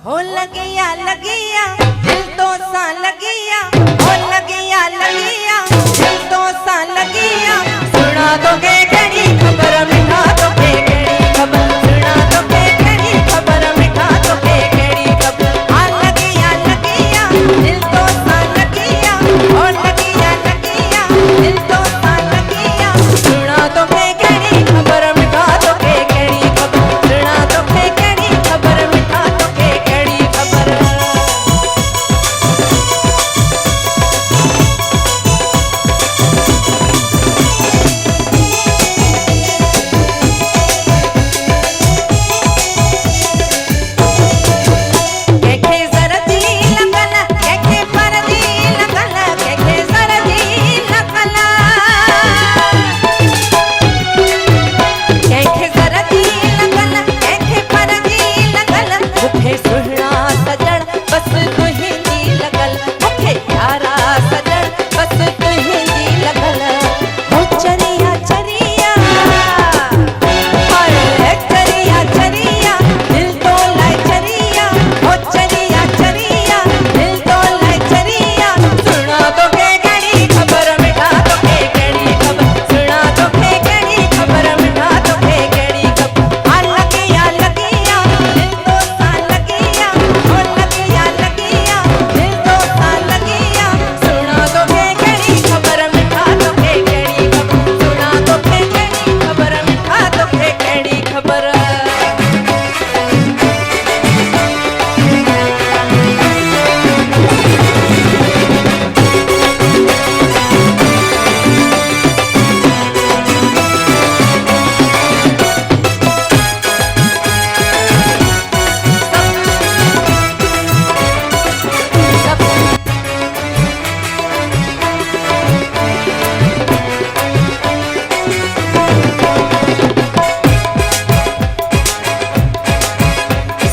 हो लगिया लगिया दिल तो सा लगिया, हो लगिया लगिया दिल तो सा लगिया। सुना तो के केड़ी खबर मिठा तो के केड़ी खबर, सुना तो के केड़ी खबर मिठा तो के केड़ी खबर। आ लगिया लगिया दिल तो सा लगिया, हो लगिया लगिया दिल तो सा लगिया। सुना तो के केड़ी खबर मिठा तो के केड़ी खबर, सुना तो के केड़ी खबर मिठा तो के केड़ी खबर। केखे जरदी लगल, केखे परदी लगल, केखे जरदी लगल, केखे जरदी लगल, केखे परदी लगल। मुखे सुहना सजण बस तुहिंदी लगल, मुखे प्यारा सजण बस तुहिंदी लगल। हो चरिया चरिया हाय चरिया चरिया दिल तो लाए चरिया, हो चरिया चरिया दिल तो लाए चरिया। सुना तो के केड़ी खबर मिठा तो के केड़ी खबर, सुना तो के केड़ी खबर मिठा तो के केड़ी खबर। आ लगिया लगिया दिल तो सा लगिया, हो लगिया लगिया दिल तो सा लगिया। सुना तो के केड़ी खबर मिठा तो के केड़ी खबर, सुना तो के केड़ी खबर मिठा तो के केड़ी खबर।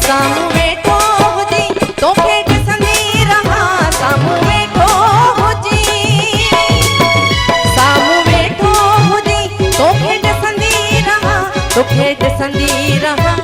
सामू वेठो हुजी तोखे ॾिसंदी रहां, सामू वेठो हुजी, सामू वेठो हुजी तोखे ॾिसंदी रहां, तोखे ॾिसंदी रहां।